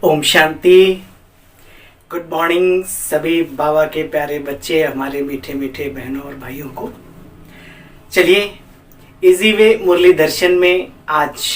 Om Shanti. Good morning सभी बाबा के प्यारे बच्चे, हमारे मीठे मीठे बहनों और भाइयों को। चलिए इजी वे मुरली दर्शन में आज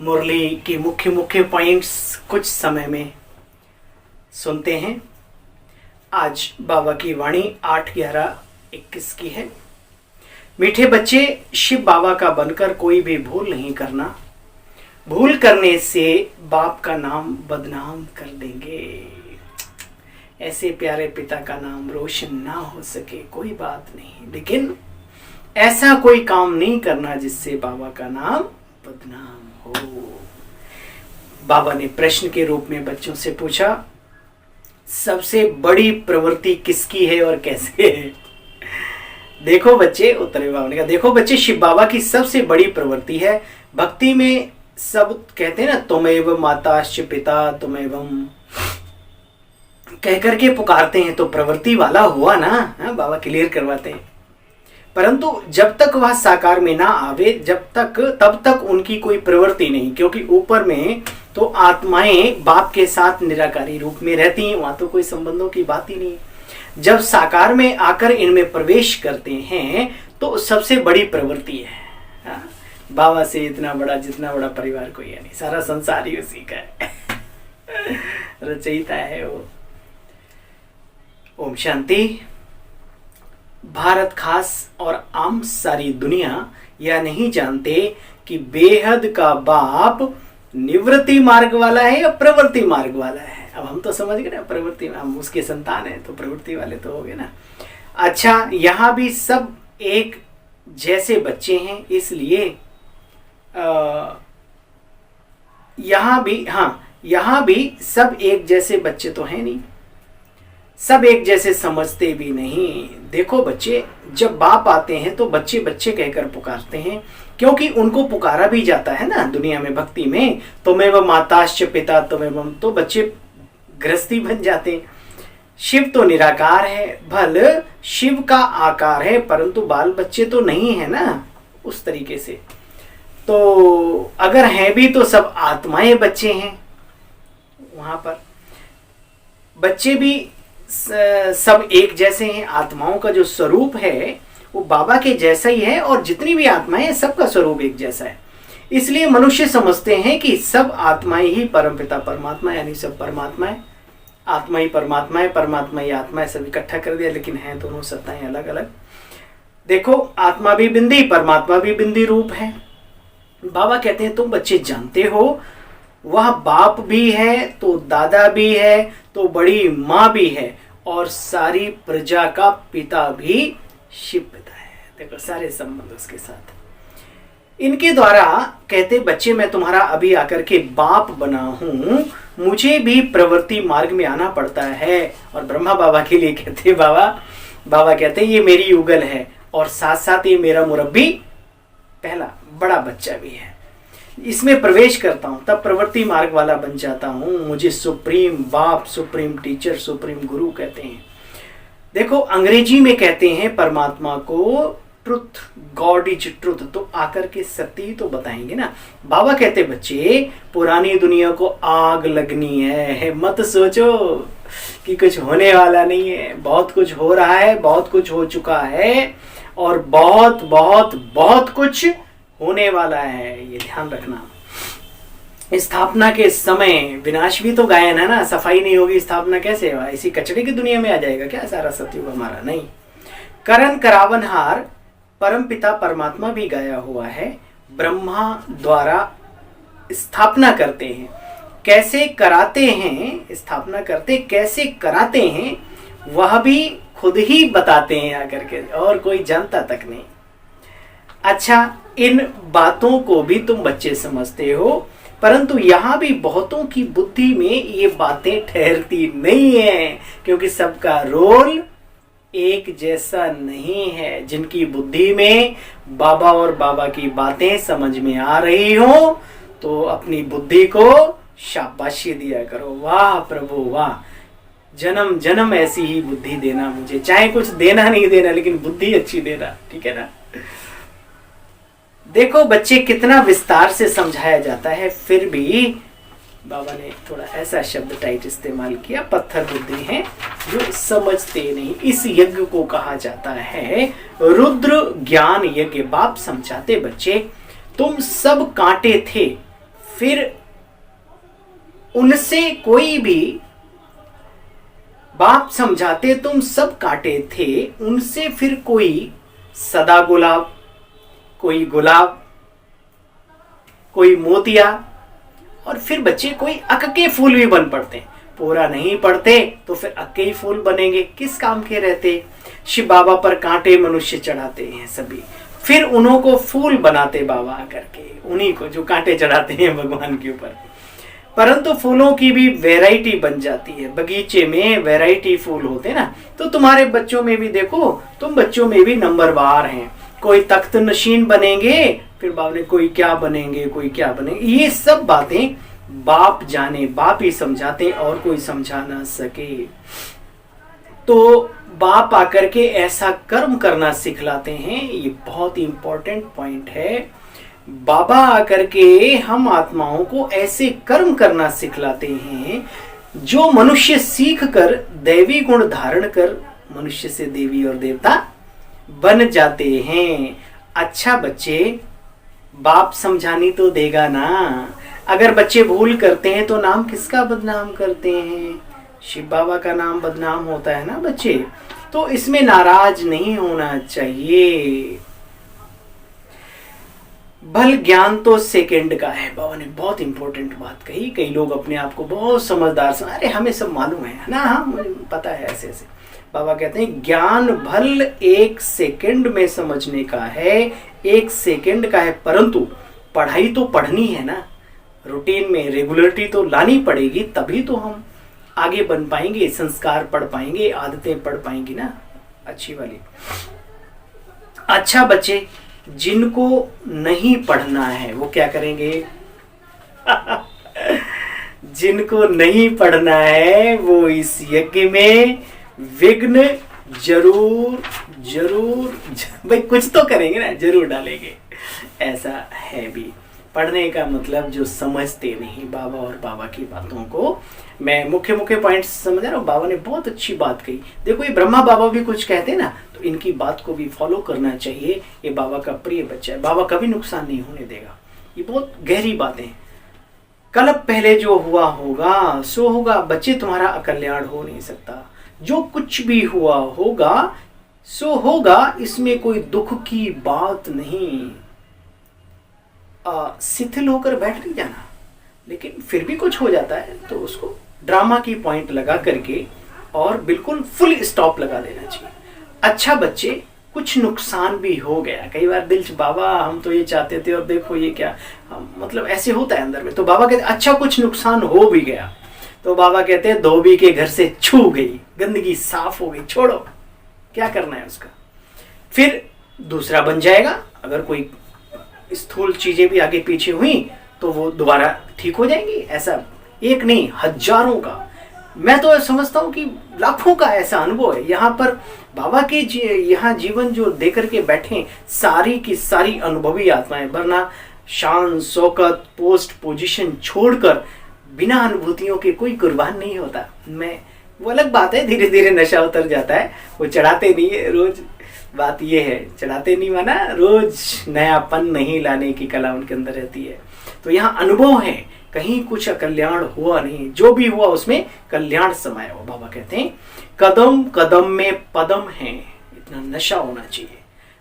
मुरली की मुख्य मुख्य पॉइंट्स कुछ समय में सुनते हैं। आज बाबा की वाणी 8/11/21 की है। मीठे बच्चे, शिव बाबा का बनकर कोई भी भूल नहीं करना। भूल करने से बाप का नाम बदनाम कर देंगे। ऐसे प्यारे पिता का नाम रोशन ना हो सके कोई बात नहीं, लेकिन ऐसा कोई काम नहीं करना जिससे बाबा का नाम बदनाम हो। बाबा ने प्रश्न के रूप में बच्चों से पूछा, सबसे बड़ी प्रवृत्ति किसकी है और कैसे है? देखो बच्चे, उत्तर बाबा ने कहा, देखो बच्चे, शिव बाबा की सबसे बड़ी प्रवृत्ति है भक्ति में। सब कहते हैं ना, तुमेव माताश्च पिता तुमेव कह करके पुकारते हैं तो प्रवृत्ति वाला हुआ ना। बाबा क्लियर करवाते हैं। परंतु जब तक वह साकार में ना आवे, तब तक उनकी कोई प्रवृत्ति नहीं, क्योंकि ऊपर में तो आत्माएं बाप के साथ निराकारी रूप में रहती हैं, वहां तो कोई संबंधों की बात ही नहीं। जब साकार में आकर इनमें प्रवेश करते हैं तो सबसे बड़ी प्रवृत्ति है। बाबा से इतना बड़ा, जितना बड़ा परिवार कोई है नहीं, सारा संसार ही उसी का है। रचयिता है वो। ओम शांति। भारत खास और आम सारी दुनिया यह नहीं जानते कि बेहद का बाप निवृत्ति मार्ग वाला है या प्रवृत्ति मार्ग वाला है। अब हम तो समझ गए ना, प्रवृत्ति, हम उसके संतान है तो प्रवृत्ति वाले तो हो गए ना। अच्छा, यहाँ भी सब एक जैसे बच्चे हैं, इसलिए यहाँ भी सब एक जैसे बच्चे तो हैं नहीं, सब एक जैसे समझते भी नहीं। देखो बच्चे, जब बाप आते हैं तो बच्चे बच्चे कहकर पुकारते हैं, क्योंकि उनको पुकारा भी जाता है ना दुनिया में भक्ति में। तुमेव माताश्च पिता तुमेव, तो बच्चे गृहस्थी बन जाते हैं। शिव तो निराकार है, भल शिव का आकार है, परंतु बाल बच्चे तो नहीं है ना उस तरीके से। तो अगर हैं भी तो सब आत्माएं बच्चे हैं। वहां पर बच्चे भी सब एक जैसे हैं। आत्माओं का जो स्वरूप है वो बाबा के जैसा ही है, और जितनी भी आत्माएं हैं सबका स्वरूप एक जैसा है। इसलिए मनुष्य समझते हैं कि सब आत्माएं ही परमपिता परमात्मा, यानी सब परमात्मा है। आत्मा ही परमात्मा है, परमात्मा ही आत्मा है, सब इकट्ठा कर दिया, लेकिन हैं दोनों सत्ताएं अलग अलग। देखो, आत्मा भी बिंदी, परमात्मा भी बिंदी रूप है। बाबा कहते हैं तुम बच्चे जानते हो, वह बाप भी है तो दादा भी है तो बड़ी माँ भी है, और सारी प्रजा का पिता भी शिव पिता है। देखो, सारे संबंध उसके साथ। इनके द्वारा कहते बच्चे, मैं तुम्हारा अभी आकर के बाप बना हूं, मुझे भी प्रवृत्ति मार्ग में आना पड़ता है। और ब्रह्मा बाबा के लिए कहते बाबा कहते ये मेरी युगल है, और साथ साथ ये मेरा मुरब्बी पहला बड़ा बच्चा भी है। इसमें प्रवेश करता हूं तब प्रवृत्ति मार्ग वाला बन जाता हूं। मुझे सुप्रीम बाप, सुप्रीम टीचर, सुप्रीम गुरु कहते हैं। देखो, अंग्रेजी में कहते हैं परमात्मा को ट्रुथ, गॉड इज ट्रुथ, तो आकर के सत्य ही तो बताएंगे ना। बाबा कहते बच्चे, पुरानी दुनिया को आग लगनी है, मत सोचो कि कुछ होने वाला नहीं है। बहुत कुछ हो रहा है, बहुत कुछ हो चुका है, और बहुत बहुत बहुत कुछ होने वाला है, ये ध्यान रखना। स्थापना के समय विनाश भी तो गायन है ना। सफाई नहीं होगी, स्थापना कैसे होगा? इसी कचरे की दुनिया में आ जाएगा क्या सारा सतयुग हमारा? नहीं। करण करावनहार परम पिता परमात्मा भी गाया हुआ है। ब्रह्मा द्वारा स्थापना करते हैं, कैसे कराते हैं, स्थापना करते कैसे कराते हैं, वह भी खुद ही बताते हैं आकर के, और कोई जानता तक नहीं। अच्छा, इन बातों को भी तुम बच्चे समझते हो, परंतु यहाँ भी बहुतों की बुद्धि में ये बातें ठहरती नहीं है, क्योंकि सबका रोल एक जैसा नहीं है। जिनकी बुद्धि में बाबा और बाबा की बातें समझ में आ रही हो, तो अपनी बुद्धि को शाबाशी दिया करो। वाह प्रभु वाह, जन्म जन्म ऐसी ही बुद्धि देना मुझे, चाहे कुछ देना नहीं देना, लेकिन बुद्धि अच्छी देना, ठीक है ना। देखो बच्चे, कितना विस्तार से समझाया जाता है, फिर भी बाबा ने थोड़ा ऐसा शब्द टाइट इस्तेमाल किया, पत्थर बुद्धि हैं जो समझते नहीं। इस यज्ञ को कहा जाता है रुद्र ज्ञान यज्ञ। बाप समझाते बच्चे तुम सब कांटे थे, फिर उनसे कोई भी, बाप समझाते तुम सब कांटे थे, उनसे फिर कोई सदा गुलाब, कोई गुलाब, कोई मोतिया, और फिर बच्चे कोई अक के फूल भी बन पड़ते हैं। पूरा नहीं पड़ते तो फिर अक्के ही फूल बनेंगे, किस काम के रहते। शिव बाबा पर कांटे मनुष्य चढ़ाते हैं सभी, फिर उन्हों को फूल बनाते बाबा करके, उन्हीं को जो कांटे चढ़ाते हैं भगवान के ऊपर। परंतु फूलों की भी वैरायटी बन जाती है, बगीचे में वैरायटी फूल होते हैं ना। तो तुम्हारे बच्चों में भी देखो, तुम बच्चों में भी नंबरवार हैं। कोई तख्त नशीन बनेंगे, फिर बाप ने कोई क्या बनेंगे, कोई क्या बनेंगे। ये सब बातें बाप जाने, बाप ही समझाते, और कोई समझा ना सके। तो बाप आकर के ऐसा कर्म करना सिखलाते हैं, ये बहुत ही इंपॉर्टेंट पॉइंट है। बाबा आकर के हम आत्माओं को ऐसे कर्म करना सिखलाते हैं जो मनुष्य सीख कर दैवी गुण धारण कर मनुष्य से देवी और देवता बन जाते हैं। अच्छा बच्चे, बाप समझानी तो देगा ना। अगर बच्चे भूल करते हैं तो नाम किसका बदनाम करते हैं? शिव बाबा का नाम बदनाम होता है ना बच्चे। तो इसमें नाराज नहीं होना चाहिए। भल ज्ञान तो सेकंड का है। बाबा ने बहुत इंपॉर्टेंट बात कही। कई लोग अपने आप को बहुत समझदार समझ, अरे हमें सब मालूम है ना, हाँ मुझे पता है, ऐसे ऐसे। बाबा कहते हैं ज्ञान भल 1 सेकंड में समझने का है, 1 सेकंड का है, परंतु पढ़ाई तो पढ़नी है ना, रूटीन में रेगुलरिटी तो लानी पड़ेगी, तभी तो हम आगे बन पाएंगे, संस्कार पढ़ पाएंगे, आदतें पढ़ पाएंगी ना अच्छी वाली। अच्छा बच्चे, जिनको नहीं पढ़ना है वो क्या करेंगे? जिनको नहीं पढ़ना है वो इस यज्ञ में विघ्न जरूर जरूर भाई कुछ तो करेंगे ना, जरूर डालेंगे। ऐसा है भी। पढ़ने का मतलब जो समझते नहीं बाबा और बाबा की बातों को। मैं मुख्य मुख्य पॉइंट्स समझ रहा हूँ। बाबा ने बहुत अच्छी बात कही। देखो ये ब्रह्मा बाबा भी कुछ कहते हैं ना, तो इनकी बात को भी फॉलो करना चाहिए। ये बाबा का प्रिय बच्चा है, बाबा कभी नुकसान नहीं होने देगा। ये बहुत गहरी बातें। कल पहले जो हुआ होगा सो होगा। बच्चे तुम्हारा अकल्याण हो नहीं सकता। जो कुछ भी हुआ होगा सो होगा, इसमें कोई दुख की बात नहीं। शिथिल होकर बैठ नहीं जाना, लेकिन फिर भी कुछ हो जाता है तो उसको ड्रामा की पॉइंट लगा करके और बिल्कुल फुल स्टॉप लगा देना चाहिए। अच्छा बच्चे, कुछ नुकसान भी हो गया कई बार दिल से, बाबा हम तो ये चाहते थे और देखो ये क्या, मतलब ऐसे होता है अंदर में। तो बाबा कहते अच्छा कुछ नुकसान हो भी गया तो बाबा कहते हैं धोबी के घर से छू गई, गंदगी साफ हो गई, छोड़ो, क्या करना है उसका, फिर दूसरा बन जाएगा। अगर कोई स्थूल चीजें भी आगे पीछे हुई तो वो दोबारा ठीक हो जाएंगी। ऐसा एक नहीं, हजारों का, मैं तो समझता हूँ कि लाखों का ऐसा अनुभव है। यहाँ पर बाबा के यहाँ जीवन जो देकर के बैठे सारी की सारी अनुभवी आत्माएं, वरना शान शौकत पोस्ट पोजीशन छोड़कर बिना अनुभूतियों के कोई कुर्बान नहीं होता। मैं वो अलग बात है, धीरे धीरे नशा उतर जाता है, वो चढ़ाते नहीं है रोज। बात ये है, चढ़ाते नहीं माना, रोज नयापन नहीं लाने की कला उनके अंदर रहती है। तो यहाँ अनुभव है, कहीं कुछ अकल्याण हुआ नहीं, जो भी हुआ उसमें कल्याण समाया हुआ। बाबा कहते हैं कदम कदम में पदम है, इतना नशा होना चाहिए।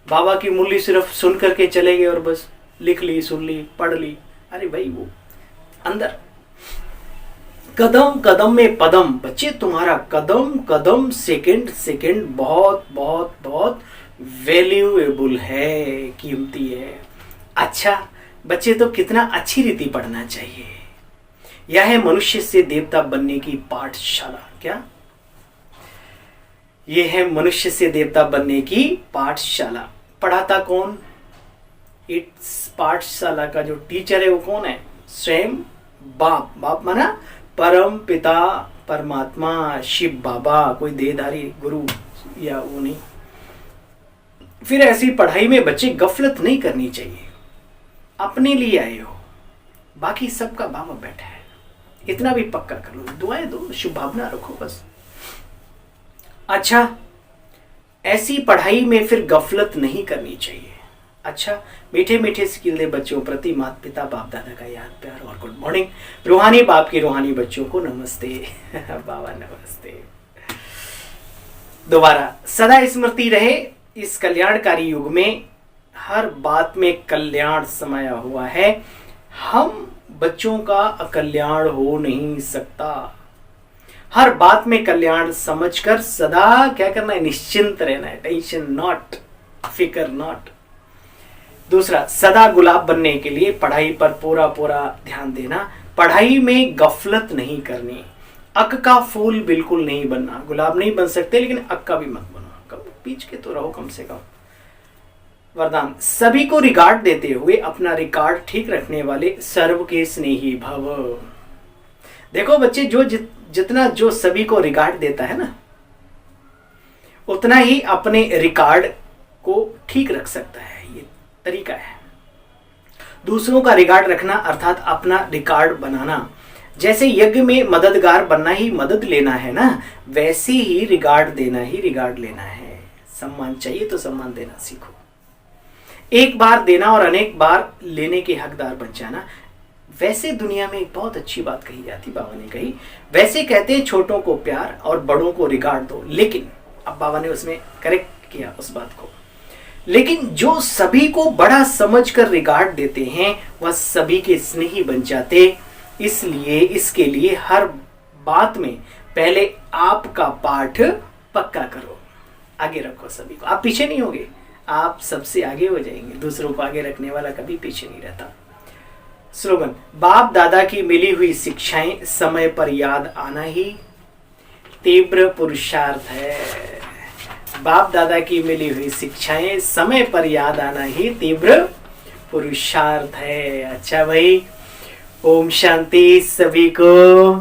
बाबा की मुरली सिर्फ सुन करके चले गए और बस लिख ली, सुन ली, पढ़ ली, अरे भाई वो अंदर कदम कदम में पदम। बच्चे तुम्हारा कदम कदम सेकंड सेकंड बहुत बहुत बहुत वैल्यूएबल है, कीमती है। अच्छा बच्चे, तो कितना अच्छी रीति पढ़ना चाहिए। यह है मनुष्य से देवता बनने की पाठशाला। क्या यह है मनुष्य से देवता बनने की पाठशाला? पढ़ाता कौन? इस पाठशाला का जो टीचर है वो कौन है? स्वयं बाप। बाप माना परम पिता परमात्मा शिव बाबा, कोई देहधारी गुरु या वो नहीं। फिर ऐसी पढ़ाई में बच्चे गफलत नहीं करनी चाहिए। अपने लिए आए हो, बाकी सबका बाबा बैठा है। इतना भी पक्का कर लो, दुआएं दो, शुभ भावना रखो बस। अच्छा, ऐसी पढ़ाई में फिर गफलत नहीं करनी चाहिए। अच्छा, मीठे मीठे सिकिल दे बच्चों प्रति माता पिता बाप दादा का याद प्यार और गुड मॉर्निंग। रूहानी बाप के रूहानी बच्चों को नमस्ते। बाबा नमस्ते। दोबारा, सदा स्मृति रहे इस कल्याणकारी युग में हर बात में कल्याण समाया हुआ है। हम बच्चों का अकल्याण हो नहीं सकता। हर बात में कल्याण समझकर सदा क्या करना है, निश्चिंत रहना है, टेंशन नॉट, फिक्र नॉट। दूसरा, सदा गुलाब बनने के लिए पढ़ाई पर पूरा पूरा ध्यान देना। पढ़ाई में गफलत नहीं करनी। अक का फूल बिल्कुल नहीं बनना। गुलाब नहीं बन सकते लेकिन अक का भी मत बनो, कब बीच के तो रहो कम से कम। वरदान, सभी को रिगार्ड देते हुए अपना रिकॉर्ड ठीक रखने वाले सर्व के स्नेही भव। देखो बच्चे, जो जितना जो सभी को रिगार्ड देता है ना, उतना ही अपने रिकॉर्ड को ठीक रख सकता है। ये तरीका है दूसरों का रिकॉर्ड रखना, अर्थात अपना रिकॉर्ड बनाना। जैसे यज्ञ में मददगार बनना ही मदद लेना है ना, वैसे ही रिकॉर्ड देना ही रिकॉर्ड लेना है। सम्मान चाहिए तो सम्मान देना सीखो। एक बार देना और अनेक बार लेने के हकदार बन जाना। वैसे दुनिया में एक बहुत अच्छी बात कही जाती, बाबा ने कही, वैसे कहते हैं छोटों को प्यार और बड़ों को रिगार्ड दो। लेकिन अब बाबा ने उसमें करेक्ट किया उस बात को, लेकिन जो सभी को बड़ा समझकर रिगार्ड देते हैं वह सभी के स्नेही बन जाते। इसलिए इसके लिए हर बात में पहले आपका पाठ पक्का करो, आगे रखो सभी को। आप पीछे नहीं होगे, आप सबसे आगे हो जाएंगे। दूसरों को आगे रखने वाला कभी पीछे नहीं रहता। स्लोगन, बाप दादा की मिली हुई शिक्षाएं समय पर याद आना ही तीव्र पुरुषार्थ है। बाप दादा की मिली हुई शिक्षाएं समय पर याद आना ही तीव्र पुरुषार्थ है। अच्छा भाई, ओम शांति सभी को।